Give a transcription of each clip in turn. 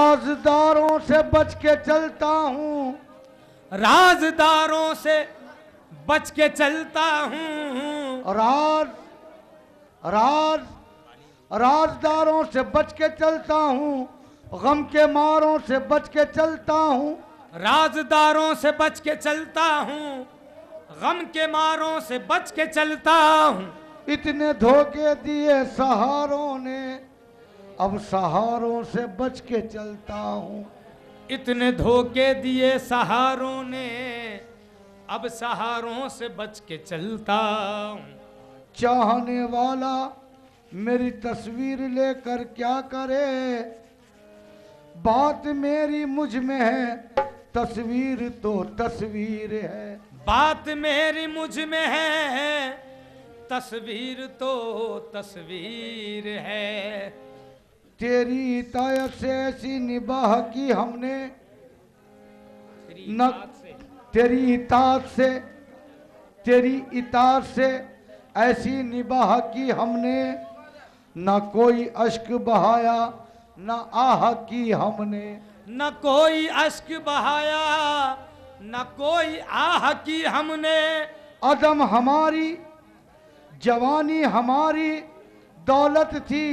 राजदारों से बच के चलता हूँ, राजदारों से बच के चलता हूँ। राजदारों से बच के चलता हूँ, गम के मारों से बच के चलता हूँ। राजदारों से बच के चलता हूँ, गम के मारों से बच के चलता हूँ। इतने धोखे दिए सहारों ने, अब सहारों से बच के चलता हूँ। इतने धोखे दिए सहारों ने, अब सहारों से बच के चलता हूँ। चाहने वाला मेरी तस्वीर लेकर क्या करे, बात मेरी मुझ में है, तस्वीर तो तस्वीर है। बात मेरी मुझ में है, तस्वीर तो तस्वीर है। तेरी इतायत से ऐसी निबाह की हमने, न तेरी इताअत से ऐसी निबाह की हमने, न कोई अश्क बहाया न आह की हमने। न कोई अश्क बहाया न कोई आह की हमने। अदम हमारी जवानी हमारी दौलत थी,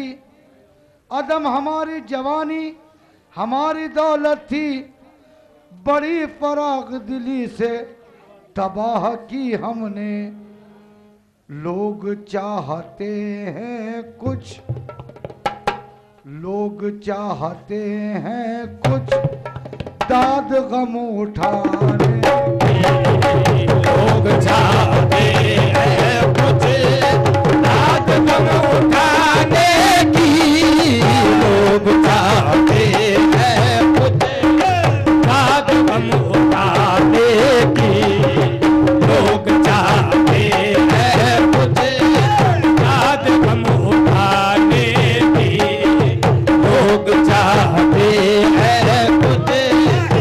अदम हमारी जवानी हमारी दौलत थी, बड़ी फराग दिली से तबाह की हमने। लोग चाहते हैं कुछ, लोग चाहते हैं कुछ दाद गम उठाने। लोग चाहते हैं कुछ दाद गम उठाने की। लोग चाहते हैं कुछ दाद गम उठाने की। लोग चाहते हैं कुछ दाद गम उठाने की। लोग चाहते हैं कुछ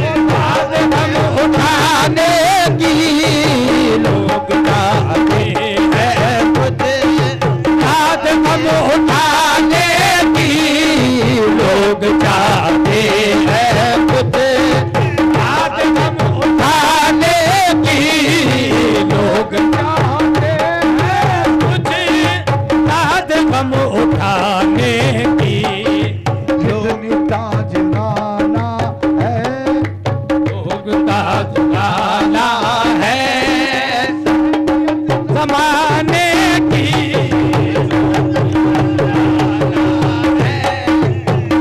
दाद गम उठाने की। लोग चाहते हैं कुछ दाद गम उठाने की। लोग चाहते हैं कुछ दाद गम उठाने की। लोग चाहते हैं कुछ दाद गम उठाने की। कितनी ताजराना है, लोग ताजराना है ज़माने की।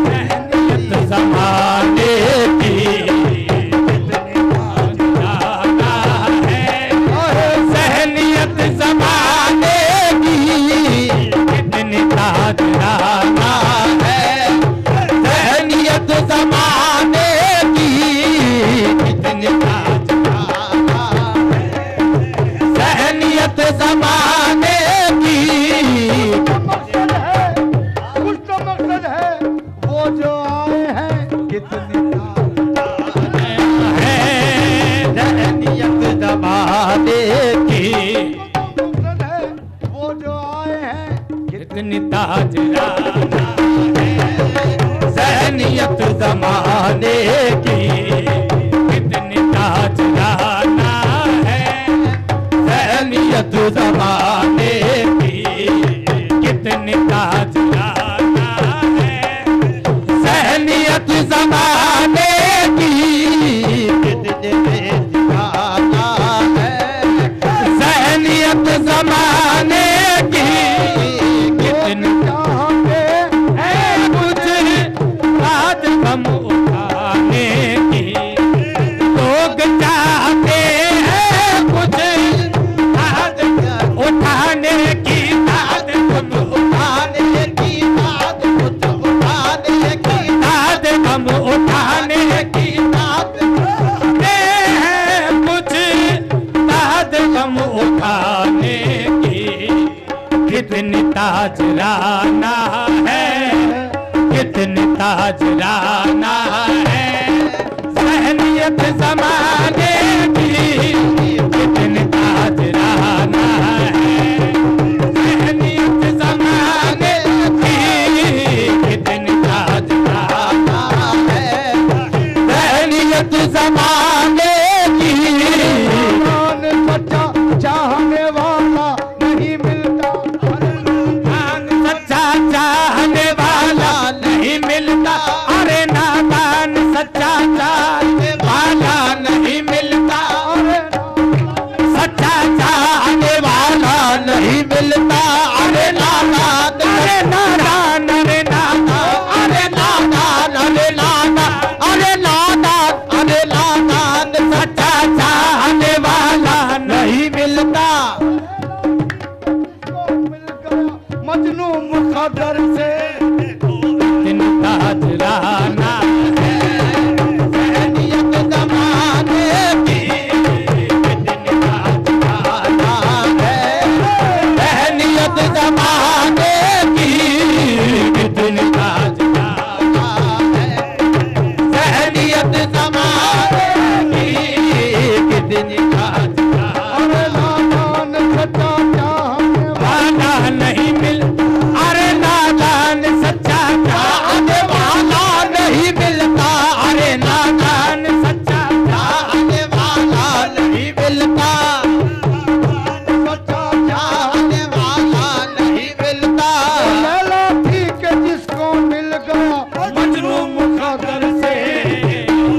सहनियत ज़माने की। ताजराना है सहनियत ज़माने की। कितनी ताजराना है सहनियत ज़माने की। कितनी ताजराना है सहनियत ज़माने की। मकसद है कुछ तो मकसद है, वो जो आए हैं कितनी है सहनियत ज़माने की। मकसद है, वो जो आए हैं कितनी ताजराना है सहनियत ज़माने की। कितनी ताजराना है सहनियत ज़माने की। कितनी ताजराना है सहनियत ज़माने की। कितनी ताजराना है सहनियत ज़माने की। कितनी चाहते हैं कुछ दाद गम उठाने की। लोग चाहते हैं कुछ दाद उठाने की। दाद गम उठाने की। दाद उठाने की। दाद गम उठाने की। दाद हैं कुछ दाद गम उठाने की। कितनी ताजराना है कितनी ताजराना है सहनियत ज़माने की। कितनी ताजराना है सहनियत ज़माने की। कितनी ताजराना है अरे नादान, अरे नादान, अरे नादान, अरे नादान, अरे नादान, अरे नादान, सच्चा चाहने वाला नहीं मिलता। मिल गया मजनू मुकद्दर से, दिन ताजराना है सहनियत जमाने की, दिन ताजराना है सहनियत जमाने की, दिन ताजराना है सहनियत जमाने की, दिन ताजराना। अरे नादान सच्चा चाहने वाला नहीं मिल, अरे नादान सच्चा चाहने वाला नहीं मिलता, अरे नादान सच्चा चाहने वाला नहीं मिलता, सच्चा चाहने वाला नहीं मिलता। लैला थी के जिसको मिल गया मजनू मुकद्दर से,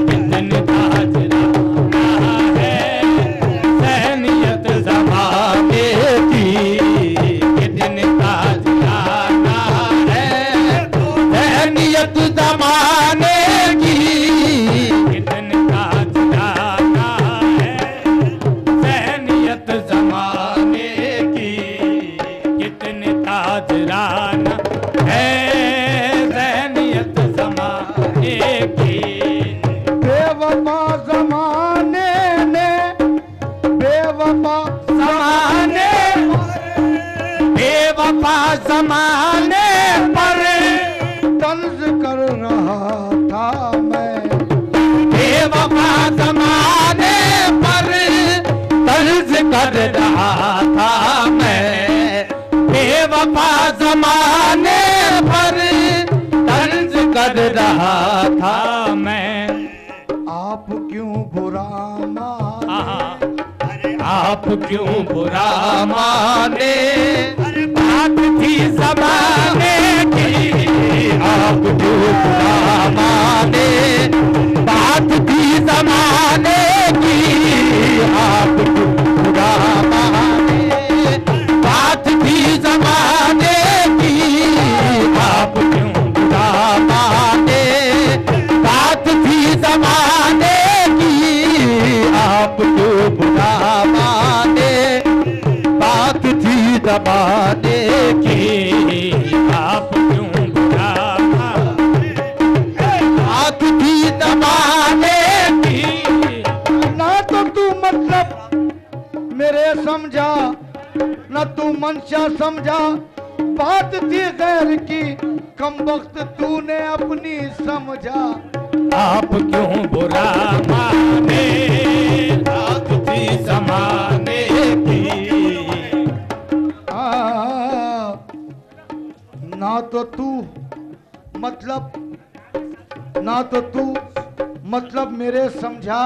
दिन ताजराना है सहनियत ज़माने की, दिन ताजराना है सहनियत ज़माने की, दिन ताजराना है सहनियत ज़माने की, कितने ताजराना है सहनियत ज़माने की। बेवफा जमाने ने बेवफा ज़माने बेवफा ज़माने पर तंज कर रहा था मैं, बेवफा ज़माने पर तर्ज कर रहा था मैं, बेवफा ज़माने पर तर्ज कर रहा था मैं। आप क्यों बुरा माने, आप क्यों बुरा माने, बात थी ज़माने की, आप क्यों बुरा माने, बात थी ज़माने की, आप क्यों बुरा माने, बात थी ज़माने की, आप क्यों बुरा माने, बात थी ज़माने की, आप क्यों बुरा माने, बात थी ज़माने की, आप क्यों बुरा माने, बात थी ज़माने की। ना तो तू मतलब मेरे समझा, ना तू मंशा समझा, बात थी गैर की कम वक्त तूने अपनी समझा। आप क्यों बुरा माने, बात थी ज़माने की। ना तो तू मतलब मेरे समझा,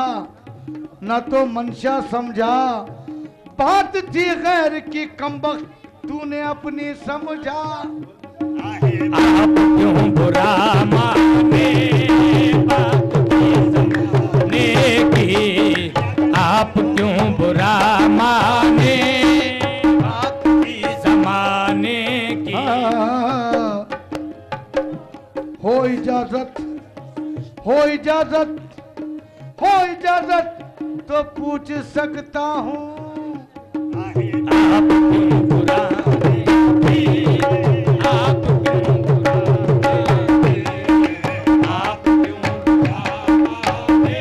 ना तो मंशा समझा, बात थी गैर की कम वक्त तूने अपनी समझा। आप क्यों बुरा माने, बात थी ज़माने की, आप क्यों बुरा माने, बात थी ज़माने की। हो इजाजत, हो इजाजत, हो इजाजत तो पूछ सकता हूँ। आप क्यों बुरा माने, आप क्यों बुरा माने, आप क्यों बुरा माने,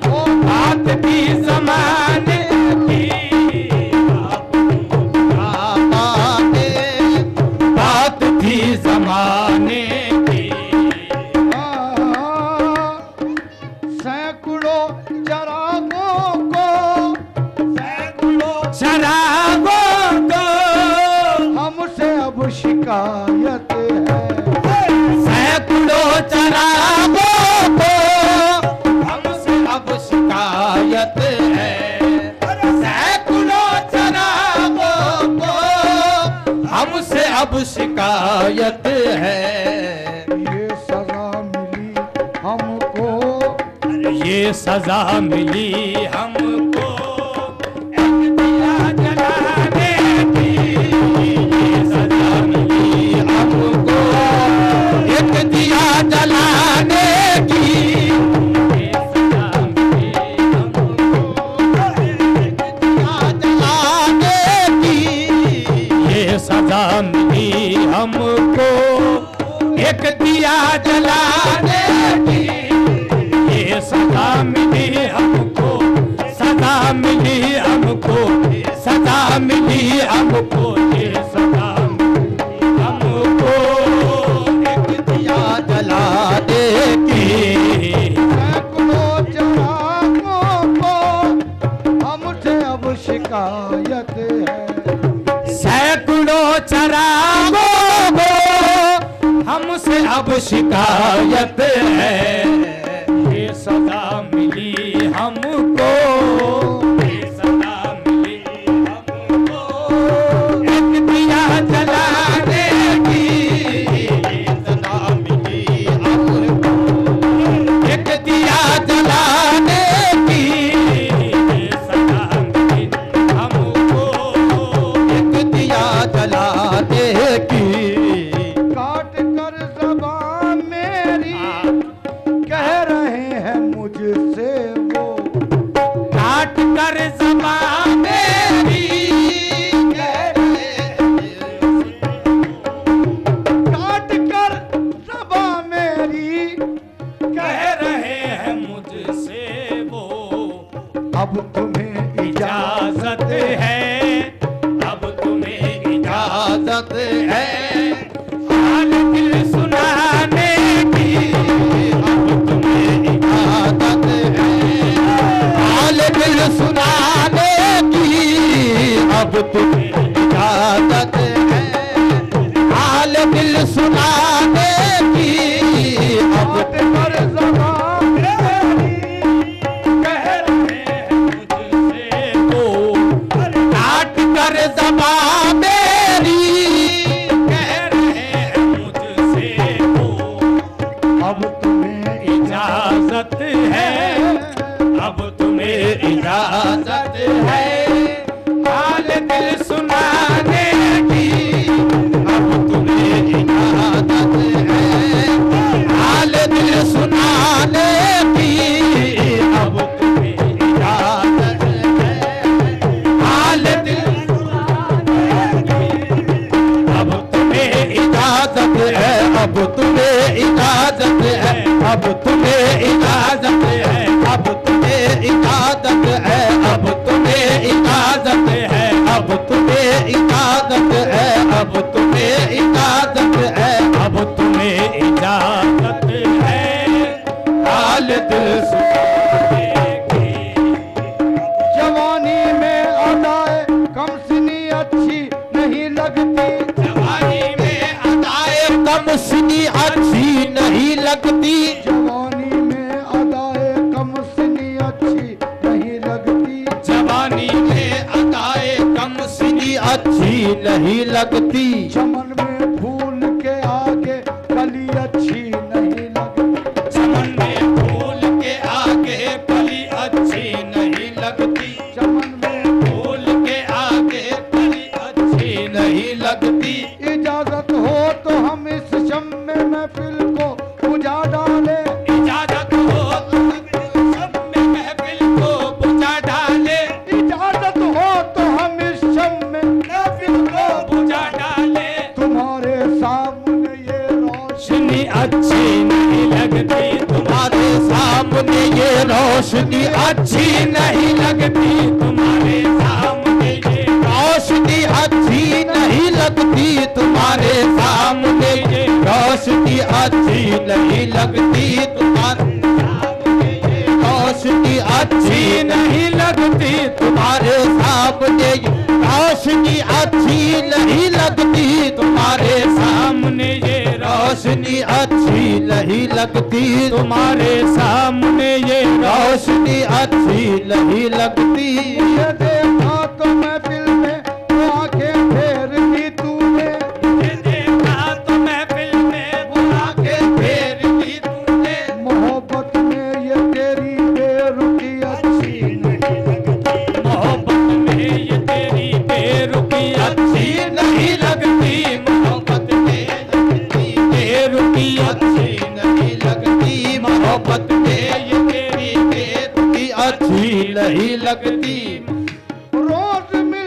ओ बात थी ज़माने की, आप क्यों बुरा माने, बात थी ज़माने की। सैकड़ों चरागों को, शराबों को हमसे अब शिकायत है। सैकड़ों चराबों को हमसे अब शिकायत है, सैकड़ों चराबों को हमसे अब शिकायत है। ये सजा मिली हमको, ये सजा मिली हमको एक दिया जलाने की, ये सजा मिली हमको हमको एक दिया जलाने की, ये सदा मिली हमको, सदा मिली हमको, सदा मिली हमको, ये सदा मिली हमको एक दिया जलाने की। सैकड़ों चरागों को हमसे अब शिकायत है, सैकड़ों चरागों को हमसे अब शिकायत है, ये सदा मिली हमको, ये सदा मिली हमको एक दिया जलाने की, ये सदा मिली हमको एक दिया जलाने की, ये सदा मिली हमको एक दिया जलाने की। काट कर ज़बान मेरी कह रहे हैं मुझसे वो, काट कर ज़बान मेरी कह रहे हैं, काट कर ज़बान मेरी कह रहे हैं मुझसे वो, अब तुम्हें इजाजत है, अब तुम्हें इजाजत है हाल दिल सुनाने की, अब तुम्हें इजाजत है हाल दिल सुनाने की, अब तुम्हें इजाजत है हाल दिल सुनाने की, अब काट कर ज़बान मेरी कह रहे हैं मुझसे वो, काट कर ज़बान मेरी कह रहे हैं मुझसे वो, अब तुम्हें इजाजत है, अब तुम्हें इजाजत है हाल दिल सुनाने की, अब तुम्हें इजाजत है हाल दिल सुनाने की, अब तुम्हें इजाजत है हाल दिल सुनाने की, अब तुम्हें इजाजत है, अब तुम्हें इजाजत है, अब तुम्हें इजाजत है, अब तुम्हें इजाजत है, अब तुम्हें इजाजत है, अब तुम्हें इजाजत है, अब तुम्हें इजाजत है, अब तुम्हें इजाजत है हाल दिल सुनाने की। जवानी में अदाए कम सिनी अच्छी नहीं लगती, जवानी में अदाए कम सिनी अच्छी नहीं लगती, जवानी में अदाए कम सिनी अच्छी नहीं लगती, जवानी में अदाए कम सिनी अच्छी नहीं लगती, चमन में फूल के आगे कली अच्छी नहीं लगती, चमन में फूल के आगे कली अच्छी नहीं लगती, चमन में फूल के आगे कली अच्छी नहीं लगती। इजाजत हो तो हम इस शम में महफिल को बुझा डाले, इजाजत हो तो सब में महफिल को बुझा डाले, इजाजत हो तो हम इस शम में महफिल को बुझा डाले, तुम्हारे सामने ये रोशनी रोशनी अच्छी नहीं लगती, तुम्हारे सामने ये रोशनी अच्छी नहीं लगती, तुम्हारे सामने ये रोशनी अच्छी नहीं लगती, तुम्हारे सामने ये रोशनी अच्छी नहीं लगती, तुम्हारे सामने ये रोशनी अच्छी नहीं लगती, तुम्हारे सामने ये रोशनी अच्छी नहीं लगती, तुम्हारे सामने ये रोशनी अच्छी नहीं लगती, तुम्हारे सामने ये रोशनी अच्छी नहीं लगती। ये देखा तो महफिल में वो आंखें फेर दी तूने, ये देखा तो महफिल में वो आंखें फेर दी तूने, मोहब्बत में ये तेरी बेरुखी अच्छी नहीं लगती, मोहब्बत में ये तेरी बेरुखी अच्छी नहीं लगती, मोहब्बत में ये तेरी बेरुखी अच्छी नहीं लगती, मोहब्बत में ये तेरी बेरुखी अच्छी नहीं लगती। रोज मिल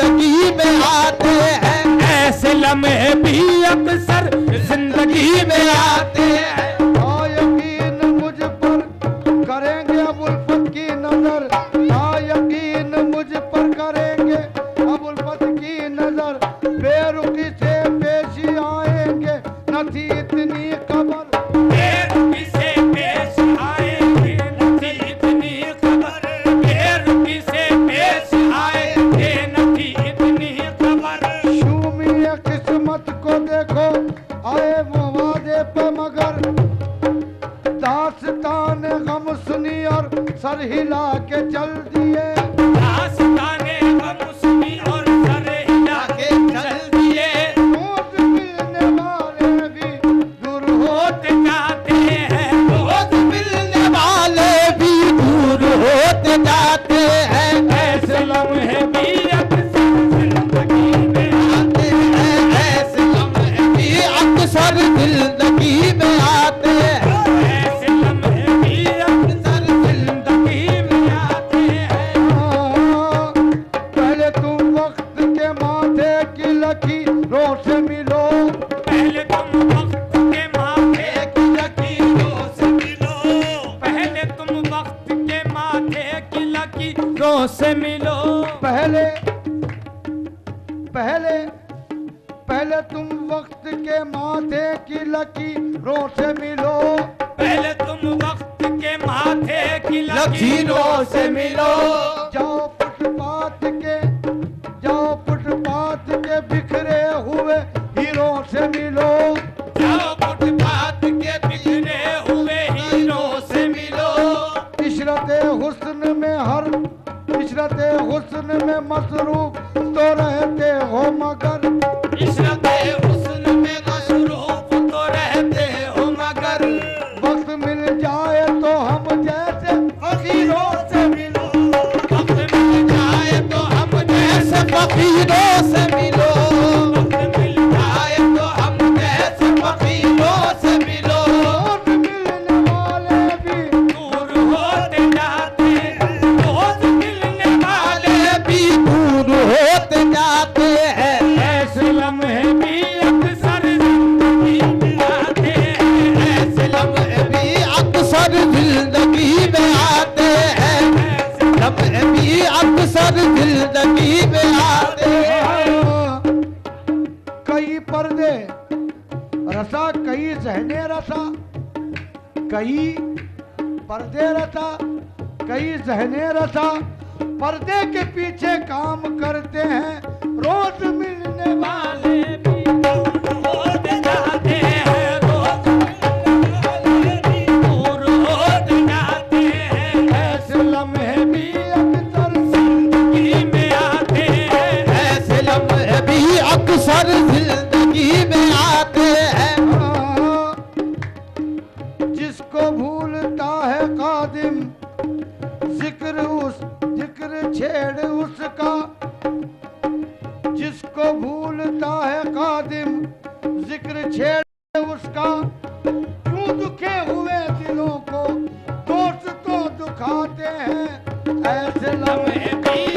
जिंदगी में आते हैं, ऐसे लम्हे भी अक्सर जिंदगी में आते हैं। यकीन मुझ पर करेंगे अब उल्फत की नजर, यकीन मुझ पर करेंगे अब उल्फत की नजर, बेरुखी से पेश आएंगे न थी इतनी खबर, बेरुखी से पेश आएंगे न थी इतनी खबर, बेरुखी से पेश आएंगे न थी इतनी खबर। शूमिए किस्मत को देखो आए वो वादे पे मगर, दास्तान गम सुनी और सर हिला के चल दिए, दास्ताने गम सुनी और सर हिला के चल दिए। रोज मिलने वाले भी दूर होते जाते हैं, रोज मिलने वाले भी दूर होते जाते हैं, ऐसे लम्हे भी अक्सर जिंदगी में आते हैं, ऐसे लम्हे भी अक्सर जिंदगी में आते हैं, ऐसे लम्हे भी अक्सर जिंदगी में आते हैं। पहले तुम वक्त के माथे की लकीरों से मिलो, पहले तुम वक्त के माथे की लकीरों से मिलो, पहले तुम वक्त के माथे की लकीरों से मिलो, पहले पहले पहले तुम वक्त के माथे की लकीरों से मिलो, पहले तुम वक्त के माथे की लकीरों से मिलो। जाओ फुटपाथ के बिखरे हुए हीरों से मिलो, जाओ फुटपाथ के बिखरे हुए हीरों से मिलो, इशरते हुस्न में मसरूफ तो रहते हो मगर, इशरते हुस्न में मसरूफ तो रहते हो मगर, वक्त मिल जाए तो हम जैसे फकीरों से मिलो, वक्त मिल जाए तो हम जैसे फकीरों से मिलो, वक्त मिल जाए तो हम जैसे फकीरों से मिलो। रोज मिलने वाले भी दूर होते जाते हैं, रोज मिलने वाले भी दूर होते जाते हैं, ऐसे लम्हे भी अक्सर जिंदगी में आते हैं, ऐसे लम्हे भी अक्सर जिंदगी में आते हैं, ऐसे लम्हे भी अक्सर जिंदगी में आते हैं। कई पर्दे रसा कई जहने रसा, कई पर्दे रसा कई जहने रसा, पर्दे के पीछे काम करते हैं रोज मिलने वाले वाले भी दूर होते जाते हैं, रोज मिलने वाले भी दूर होते जाते हैं, ऐसे लम्हे भी अक्सर जिंदगी में आते हैं, ऐसे लम्हे भी अक्सर जिंदगी में आते हैं। जिसको भूलता है कादिम जिक्र छेड़ उसका, जिसको भूलता है कादिम जिक्र छेड़ उसका, क्यों दुखे हुए दिलों को दोस्त तो दुखाते हैं, ऐसे लम्हे लम्हे भी